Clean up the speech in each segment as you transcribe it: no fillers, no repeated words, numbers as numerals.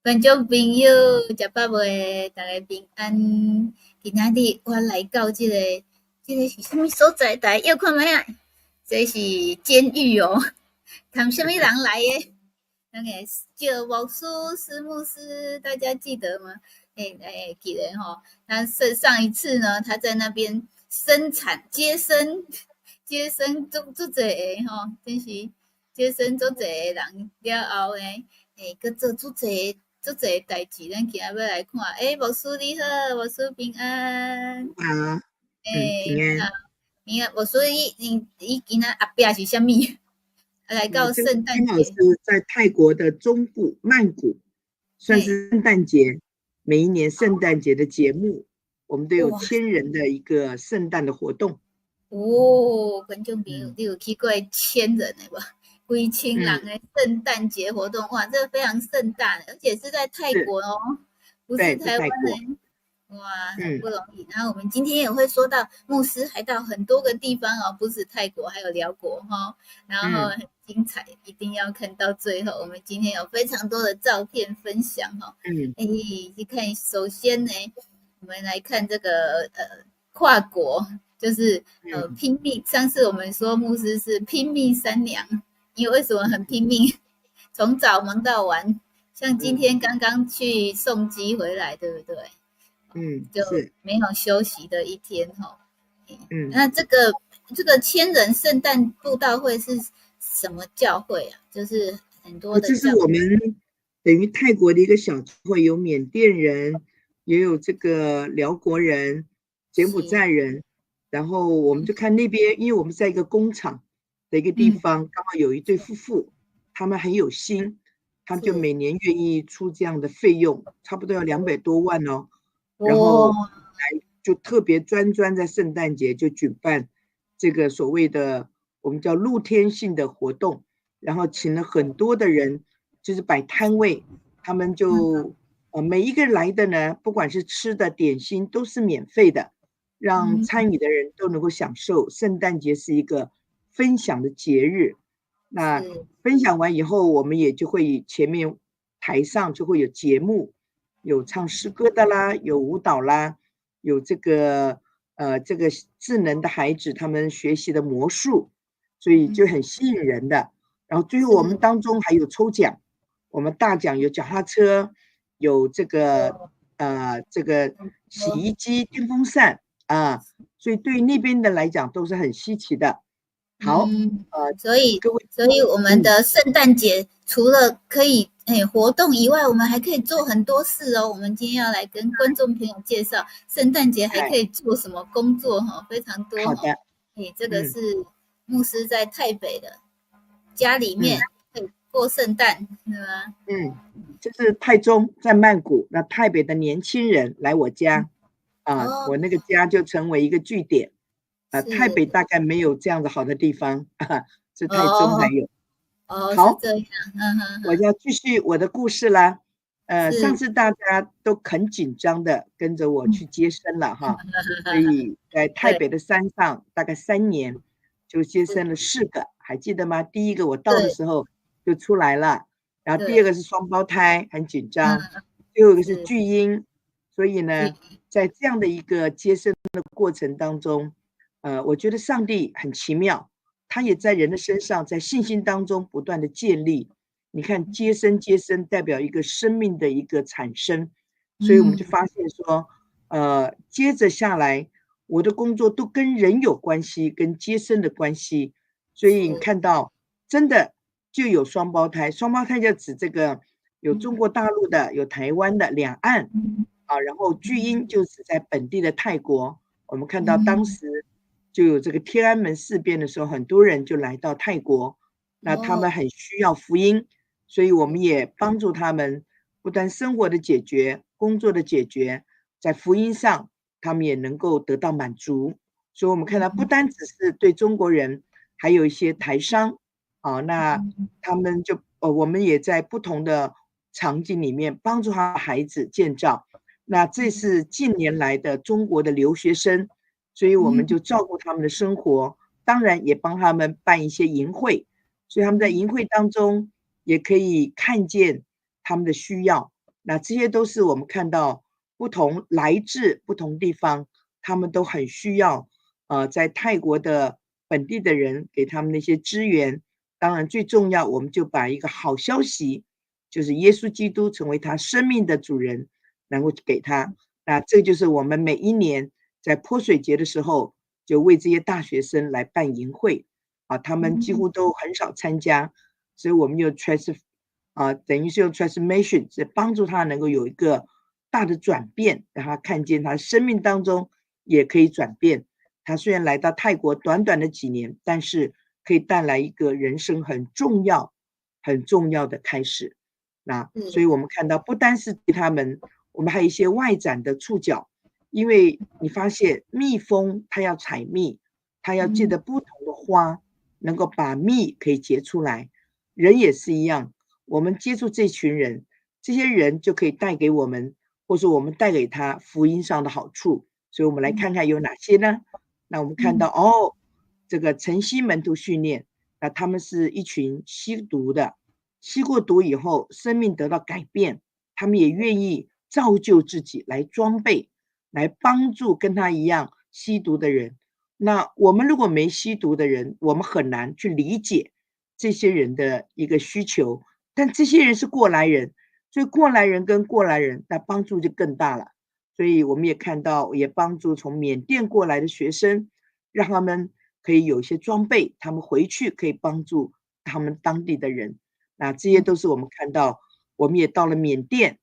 观众朋友，食饱未？大家平安。今仔日我来到这个是什么所在？大家要看没啊？这是监狱哦，谈什么人来的？那个叫牧师、师牧师，大家记得吗？记得哈。他上一次呢，他在那边生产接生做侪个吼，真是接生做侪个人了后呢，佮做做侪代志，咱今仔要来看。牧师你好，牧师平安。啊，平安。你好，你好，牧师你今仔后壁是啥物？来到这个圣诞刚好是节。在泰国的中部曼谷，算嘿，是圣诞节。每一年圣诞节的节目，我们都有哇！千人的一个圣诞的活动。观众朋友，嗯你有去过千人的无？几千人嗯，的圣诞节活动，哇，这个非常盛大，而且是在泰是，国哦，不是对，在台湾泰国。的。哇，很嗯不容易。然后我们今天也会说到，牧师还到很多个地方哦，不止泰国，还有辽国哈、然后嗯很精彩，一定要看到最后。我们今天有非常多的照片分享哈、嗯你看，首先呢，我们来看这个跨国，就是嗯拼命。上次我们说牧师是拼命三娘，因为为什么很拼命？从早忙到晚，像今嗯天刚刚去送机回来，对不对？就是。没有休息的一天哈。嗯，那这个千人圣诞布道会是什么教会啊？就是很多的教。这是我们等于泰国的一个小聚会，有缅甸人，也有这个辽国人、柬埔是。寨人。然后我们就看那边，因为我们在一个工厂的一个地嗯。方，刚好有一对夫妇，他们很有心，他们就是。每年愿意出这样的费用，差不多要200多万哦。然后哦。就特别专在圣诞节就举办这个所谓的我们叫露天性的活动，然后请了很多的人，就是摆摊位。他们嗯就每一个来的呢，不管是吃的点心都是免费的，让嗯。参与的人都能够享受。圣诞节是一个分享的节日。那是。分享完以后，我们也就会前面台上就会有节目，有唱诗歌的啦，有舞蹈啦，有这个智能的孩子他们学习的魔术，所以就嗯。很吸引人的。然后最后我们是。当中还有抽奖，我们大奖有脚踏车，有这个洗哦。衣机、电风扇啊，所以对于那边的来讲都是很稀奇的。好，嗯，呃，所以各位。所以我们嗯，的圣诞节除了可以活动以外，我们还可以做很多事哦。我们今天要来跟观众朋友介绍圣诞节还可哎，以做什么工作哈，非常多哈。好的。这个嗯是牧师在台北的家里嗯面可以过圣诞，是吗？嗯，这是泰中在曼谷，那台北的年轻人来我家啊，哦。我那个家就成为一个据点。台是。北大概没有这样子好的地方，是泰中才哦。有。哦，是好，这样。嗯哼哼。我要继续我的故事啦。上是。次大家都很紧张的跟着我去接生了哈，所以在台对。北的山上大概3年就接是。生了4个，还记得吗？第一个我到的对。时候就出来了，然后第二对。个是双胞胎，很紧张，嗯。最后一个是是。巨婴。所以呢，在这样的一个接生的过程当中，我觉得上帝很奇妙，他也在人的身上，在信心当中不断的建立。你看接生代表一个生命的一个产生，所以我们就嗯。发现说，接着下来，我的工作都跟人有关系，跟接生的关系。所以你是。看到真的就有双胞胎，双胞胎就指这个有中国大陆的，有台湾的两岸嗯。啊，然后巨婴就指在本地的泰国。我们看到当嗯。时就有这个天安门事变的时候，很多人就来到泰国，那他哦。们很需要福音，所以我们也帮助他们，不但生活的解决、工作的解决，在福音上他们也能够得到满足。所以我们看到不单只是对中国人，还有一些台商，啊，那他们就我们也在不同的场景里面帮助他的孩子建造。那这是近年来的中国的留学生，所以我们嗯。就照顾他们的生活，当然也帮他们办一些营会，所以他们在营会当中也可以看见他们的需要。那这些都是我们看到不同来自不同地方，他们都很需要在泰国的本地的人给他们那些支援。当然最重要，我们就把一个好消息，就是耶稣基督成为他生命的主人，能够给他。那这就是我们每一年在泼水节的时候，就为这些大学生来办营会他们几乎都很少参加，所以我们用等于是用 transformation 是帮助他能够有一个大的转变，让他看见他生命当中也可以转变。他虽然来到泰国短短的几年，但是可以带来一个人生很重要、很重要的开始。那所以我们看到，不单是对他们，我们还有一些外展的触角，因为你发现蜜蜂它要采蜜，它要借着不同的花，能够把蜜可以结出来。人也是一样，我们接触这群人，这些人就可以带给我们，或者我们带给他福音上的好处。所以我们来看看有哪些呢？那我们看到这个晨曦门徒训练，那他们是一群吸毒的，吸过毒以后，生命得到改变，他们也愿意造就自己来装备，来帮助跟他一样吸毒的人。那我们如果没吸毒的人，我们很难去理解这些人的一个需求，但这些人是过来人，所以过来人跟过来人，那帮助就更大了。所以我们也看到，也帮助从缅甸过来的学生，让他们可以有一些装备，他们回去可以帮助他们当地的人。那这些都是我们看到，我们也到了缅甸，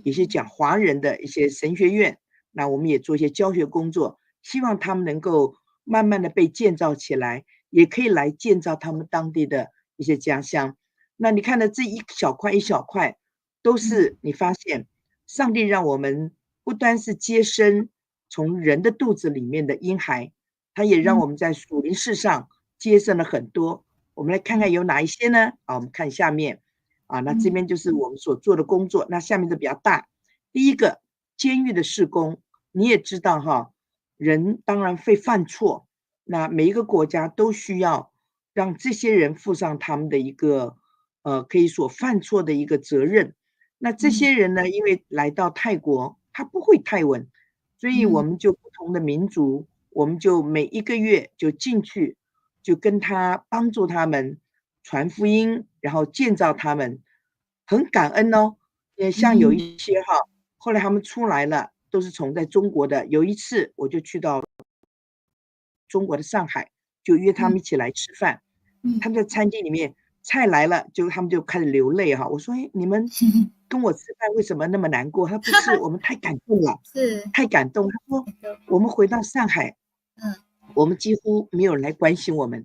一些讲华人的一些神学院，那我们也做一些教学工作，希望他们能够慢慢的被建造起来，也可以来建造他们当地的一些家乡。那你看的这一小块一小块，都是你发现上帝让我们不单是接生从人的肚子里面的婴孩，他也让我们在属灵世上接生了很多。我们来看看有哪一些呢？我们看下面那这边就是我们所做的工作。那下面的比较大，第一个监狱的事工，你也知道人当然会犯错，那每一个国家都需要让这些人负上他们的一个可以说犯错的一个责任。那这些人呢，因为来到泰国，他不会泰文，所以我们就不同的民族，我们就每一个月就进去，就跟他帮助他们传福音，然后建造他们，很感恩哦。也像有一些后来他们出来了，都是从在中国的。有一次我就去到中国的上海，就约他们一起来吃饭。他们在餐厅里面菜来了，他们就开始流泪我说：“哎，你们跟我吃饭为什么那么难过？”他说：“不是，我们太感动了，是，太感动。”他说：“我们回到上海，我们几乎没有人来关心我们。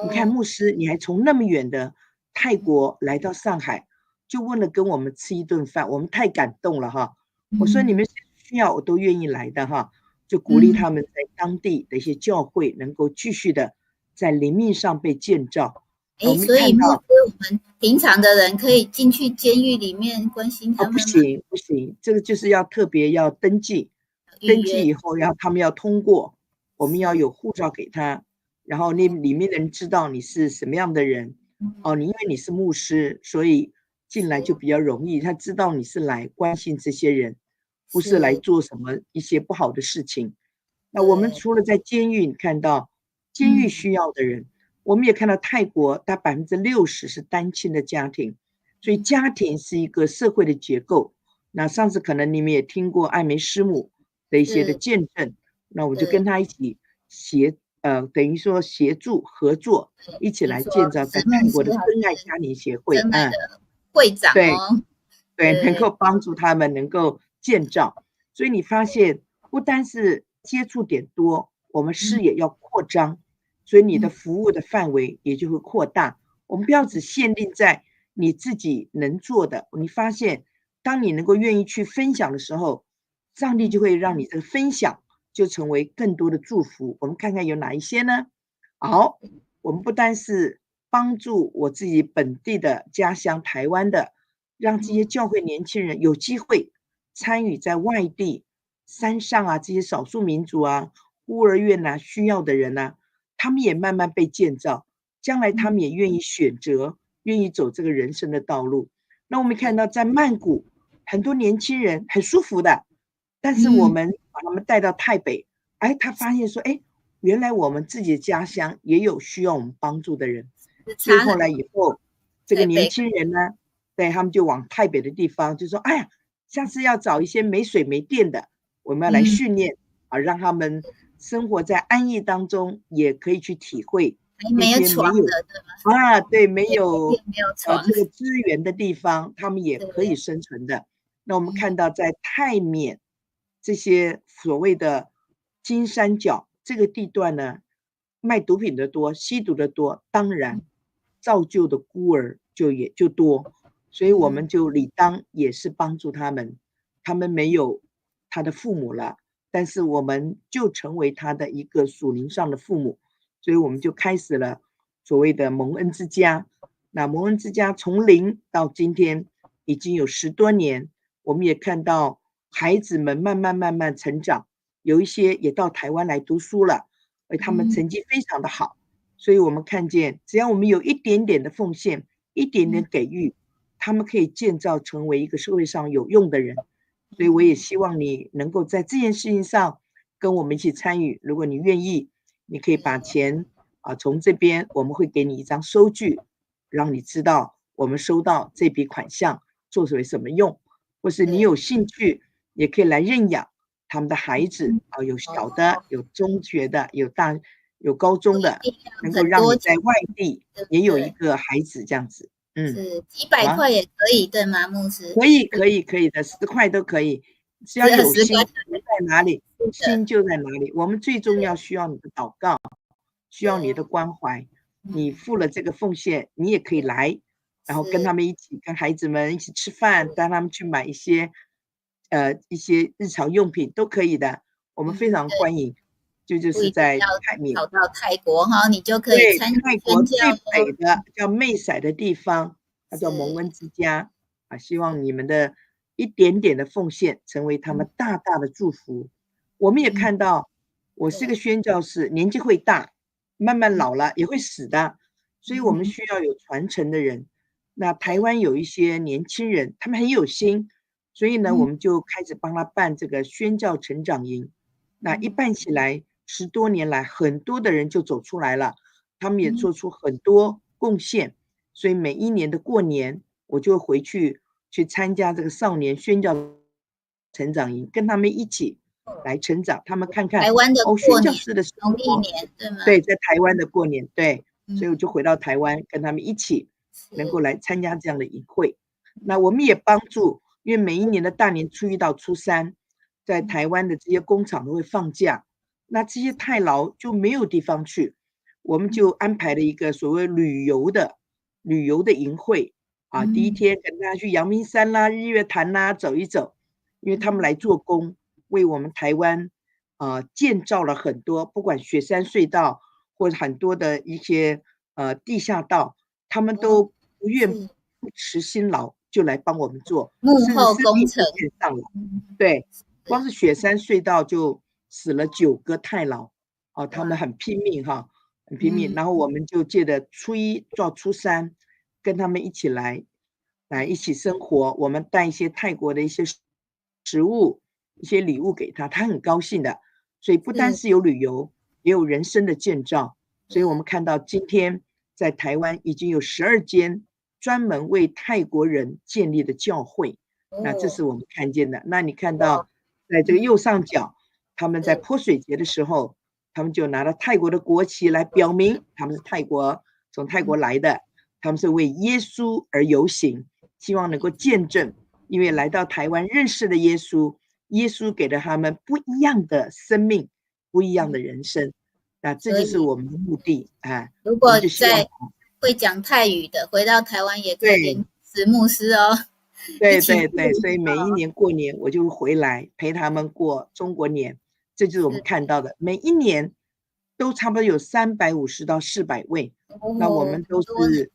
你看牧师，你还从那么远的泰国来到上海，就为了跟我们吃一顿饭，我们太感动了。”我说：“你们需要我都愿意来的。”就鼓励他们在当地的一些教会能够继续的在灵命上被建造。我们所以看到我们平常的人可以进去监狱里面关心他们吗？不行不行，这个就是要特别要登记，登记以后他们要通过，我们要有护照给他，然后那里面的人知道你是什么样的人。你因为你是牧师，所以进来就比较容易，他知道你是来关心这些人，不是来做什么一些不好的事情。那我们除了在监狱，你看到监狱需要的人，我们也看到泰国，它60%是单亲的家庭，所以家庭是一个社会的结构。那上次可能你们也听过艾梅师母的一些的见证，那我就跟他一起等于说协助合作，一起来建造在泰国的真爱家庭协会。真爱的会长对，能够帮助他们能够建造。所以你发现不单是接触点多，我们视野要扩张，所以你的服务的范围也就会扩大。我们不要只限定在你自己能做的，你发现当你能够愿意去分享的时候，上帝就会让你的分享就成为更多的祝福。我们看看有哪一些呢？好，我们不单是帮助我自己本地的家乡台湾的，让这些教会年轻人有机会参与在外地山上这些少数民族孤儿院需要的人他们也慢慢被建造，将来他们也愿意选择，愿意走这个人生的道路。那我们看到在曼谷，很多年轻人很舒服的，但是我们把他们带到台北，他发现说，原来我们自己的家乡也有需要我们帮助的人，所以后来以后，这个年轻人呢，对，他们就往台北的地方，就说，哎呀，下次要找一些没水没电的，我们要来训练让他们生活在安逸当中，也可以去体会那些没有对，没有这个资源的地方，他们也可以生存的。那我们看到在泰缅这些所谓的金三角这个地段呢，卖毒品的多，吸毒的多，当然造就的孤儿也就多，所以我们就理当也是帮助他们，他们没有他的父母了，但是我们就成为他的一个属灵上的父母，所以我们就开始了所谓的蒙恩之家。那蒙恩之家从零到今天已经有10多年，我们也看到孩子们慢慢成长，有一些也到台湾来读书了，而他们成绩非常的好，所以我们看见只要我们有一点点的奉献，一点点给予，他们可以建造成为一个社会上有用的人。所以我也希望你能够在这件事情上跟我们一起参与，如果你愿意，你可以把钱从这边我们会给你一张收据，让你知道我们收到这笔款项做为什么用，或是你有兴趣也可以来认养他们的孩子有小的，有中学的，有高中的，能够让你在外地也有一个孩子这样子。是几百块也可以对吗，牧师？可以的，10块都可以，只要有心，在哪里，心就在哪里。我们最重要需要你的祷告，需要你的关怀。你付了这个奉献，你也可以来，然后跟他们一起，跟孩子们一起吃饭，带他们去买一些日常用品都可以的，我们非常欢迎。就是在泰缅，跑到泰国哈，你就可以参与泰国最北的叫妹塞的地方，它叫蒙恩之家希望你们的一点点的奉献成为他们大大的祝福。我们也看到，我是个宣教士，年纪会大，慢慢老了也会死的，所以我们需要有传承的人。那台湾有一些年轻人，他们很有心，所以呢，我们就开始帮他办这个宣教成长营。那一办起来，10多年来，很多的人就走出来了，他们也做出很多贡献。所以每一年的过年，我就回去参加这个少年宣教成长营，跟他们一起来成长。他们看看台湾的宣教士的生活，农历年对吗？对，在台湾的过年，对，所以我就回到台湾，跟他们一起能够来参加这样的营会。那我们也帮助，因为每一年的大年初1到初3，在台湾的这些工厂都会放假，那这些太劳就没有地方去，我们就安排了一个所谓旅游的营会第一天跟大家去阳明山啦、日月潭啦走一走，因为他们来做工，为我们台湾建造了很多，不管雪山隧道或者很多的一些地下道，他们都不愿不辞辛劳就来帮我们做，幕后工程上了。对，光是雪山隧道就死了9个太劳他们很拼命很拼命。然后我们就借着初1到初3，跟他们一起来一起生活。我们带一些泰国的一些食物、一些礼物给他，他很高兴的。所以不单是有旅游，也有人生的建造。所以我们看到今天在台湾已经有12间专门为泰国人建立的教会，那这是我们看见的。那你看到在这个右上角，他们在泼水节的时候，他们就拿了泰国的国旗来表明他们是从泰国来的，他们是为耶稣而游行，希望能够见证，因为来到台湾认识了耶稣，耶稣给了他们不一样的生命，不一样的人生。那这就是我们的目的如果在会讲泰语的，回到台湾也可以连石牧师哦。对，所以每一年过年我就回来陪他们过中国年，这就是我们看到的，每一年都差不多有350到400位。那我们都是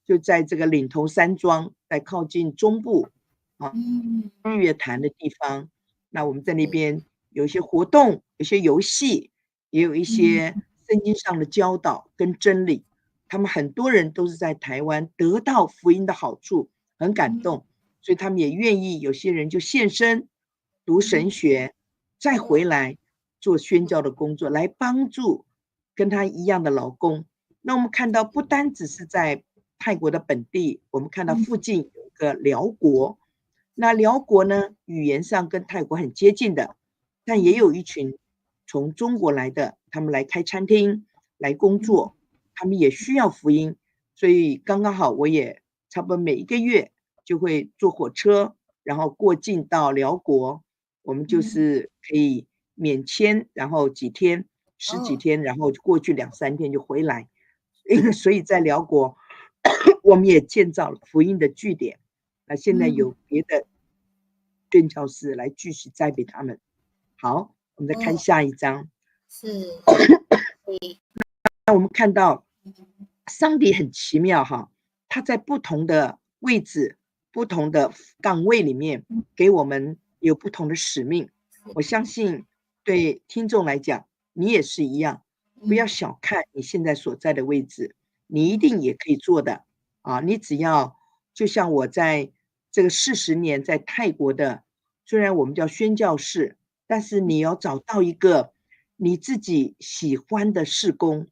就在这个岭头山庄，在靠近中部日月潭的地方。那我们在那边有一些活动，有些游戏，也有一些圣经上的教导跟真理。他们很多人都是在台湾得到福音的好处，很感动。所以他们也愿意，有些人就现身读神学，再回来做宣教的工作，来帮助跟他一样的劳工。那我们看到，不单只是在泰国的本地，我们看到附近有个辽国。那辽国呢，语言上跟泰国很接近的，但也有一群从中国来的，他们来开餐厅，来工作，他们也需要福音。所以刚刚好，我也差不多每一个月就会坐火车，然后过境到辽国，我们就是可以免签，然后几天、十几天，然后过去2、3天就回来。所以在辽国，我们也建造了福音的据点。那现在有别的宣教士来继续栽培他们。好，我们再看下一章。是，那我们看到上帝很奇妙哈，他在不同的位置、不同的岗位里面，给我们有不同的使命。我相信对听众来讲，你也是一样，不要小看你现在所在的位置，你一定也可以做的啊！你只要就像我在这个40年在泰国的，虽然我们叫宣教士，但是你要找到一个你自己喜欢的事工，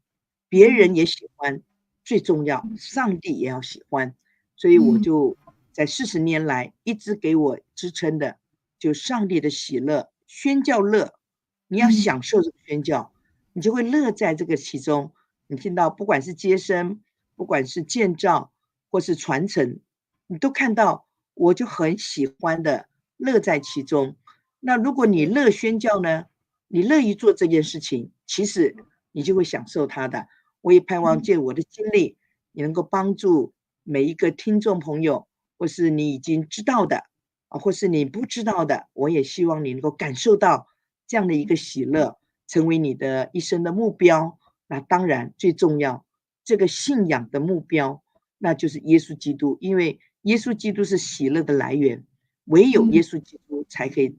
别人也喜欢，最重要，上帝也要喜欢。所以我就在40年来一直给我支撑的，就上帝的喜乐，宣教乐。你要享受这个宣教，你就会乐在这个其中。你听到不管是接生，不管是建造或是传承，你都看到我就很喜欢的乐在其中。那如果你乐宣教呢，你乐意做这件事情，其实你就会享受它的。我也盼望借我的经历，你能够帮助每一个听众朋友，或是你已经知道的啊，或是你不知道的，我也希望你能够感受到这样的一个喜乐，成为你的一生的目标。那当然最重要，这个信仰的目标，那就是耶稣基督，因为耶稣基督是喜乐的来源，唯有耶稣基督才可以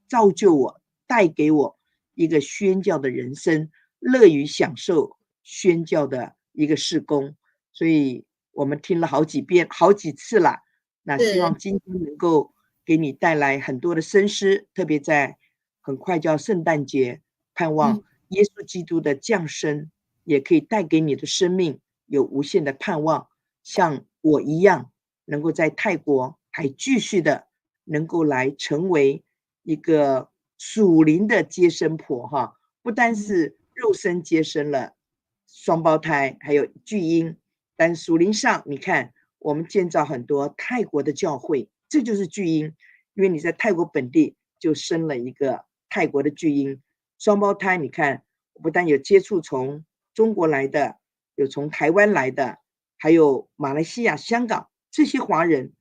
造就我，带给我一个宣教的人生，乐于享受宣教的一个事工。所以我们听了好几遍、好几次了。那希望今天能够给你带来很多的深思，特别在很快就要圣诞节，盼望耶稣基督的降生也可以带给你的生命有无限的盼望，像我一样，能够在泰国还继续的能够来成为一个属灵的接生婆哈，不单是肉身接生了双胞胎，还有巨婴，但属灵上你看，我们建造很多泰国的教会，这就是巨婴，因为你在泰国本地就生了一个泰国的巨婴，双胞胎，你看不但有接触从中国来的，有从台湾来的，还有马来西亚、香港这些华人，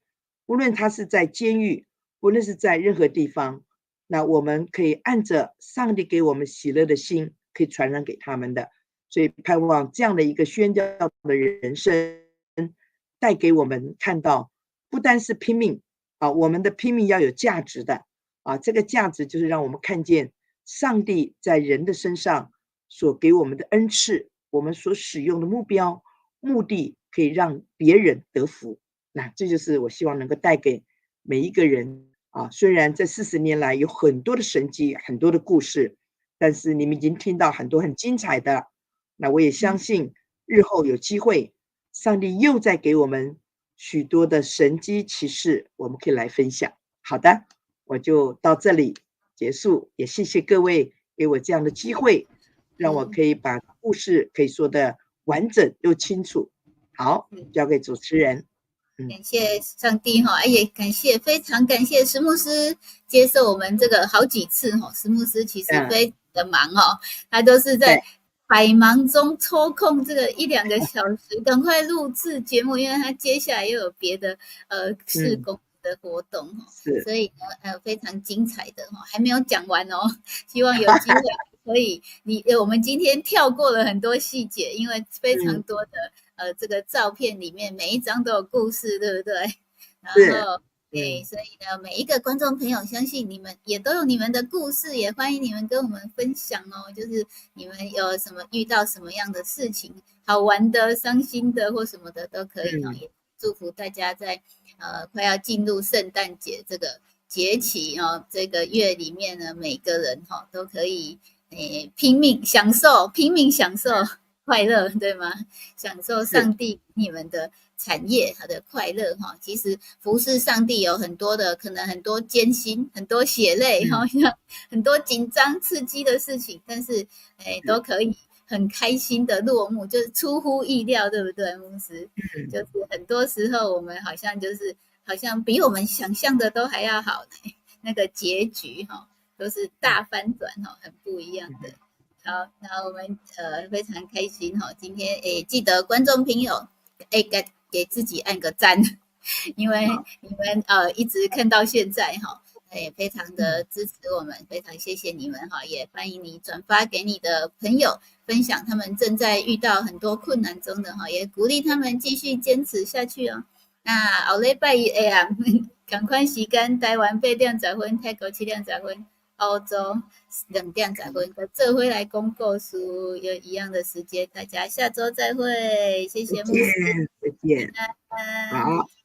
无论他是在监狱，无论是在任何地方，那我们可以按着上帝给我们喜乐的心，可以传染给他们的。所以盼望这样的一个宣教的人生，带给我们看到，不单是拼命啊，我们的拼命要有价值的啊，这个价值就是让我们看见上帝在人的身上所给我们的恩赐，我们所使用的目标、目的，可以让别人得福。那这就是我希望能够带给每一个人啊。虽然这40年来有很多的神迹、很多的故事，但是你们已经听到很多很精彩的。那我也相信日后有机会，上帝又在给我们许多的神迹奇事，我们可以来分享。好的，我就到这里结束，也谢谢各位给我这样的机会，让我可以把故事可以说的完整又清楚。好，交给主持人。感谢上帝哈，也非常感谢石牧师接受我们这个好几次哈。石牧师其实非常的忙哦，他都是在百忙中抽空这个1-2个小时，赶快录制节目，因为他接下来又有别的事工的活动哈，所以呢非常精彩的哈，还没有讲完哦，希望有机会可以我们今天跳过了很多细节，因为非常多的这个照片里面每一张都有故事，对不对？然后对，所以呢，每一个观众朋友，相信你们也都有你们的故事，也欢迎你们跟我们分享哦。就是你们有什么遇到什么样的事情，好玩的、伤心的或什么的都可以哦。祝福大家在快要进入圣诞节这个节期哦，这个月里面呢，每个人都可以拼命享受快乐，对吗？享受是，上帝你们的产业它的快乐哈。其实服侍上帝有很多的可能，很多艰辛，很多血泪哈，嗯，很多紧张刺激的事情，但是都是，可以很开心的落幕，就是出乎意料，对不对，牧师？嗯，就是很多时候我们好像比我们想象的都还要好呢，那个结局哈都是大翻转哈，很不一样的。嗯，好，那我们非常开心哈，今天记得观众朋友给自己按个赞，因为好，你们一直看到现在哈，非常的嗯，支持我们，非常谢谢你们哈，也欢迎你转发给你的朋友，分享他们正在遇到很多困难中的哈，也鼓励他们继续坚持下去哦。那后礼拜一啊，赶快时间，台湾8:10，泰国7:10，欧洲2:10，跟这回来公告书有一样的时间，大家下周再会，谢再谢牧师，见，再见，安。好。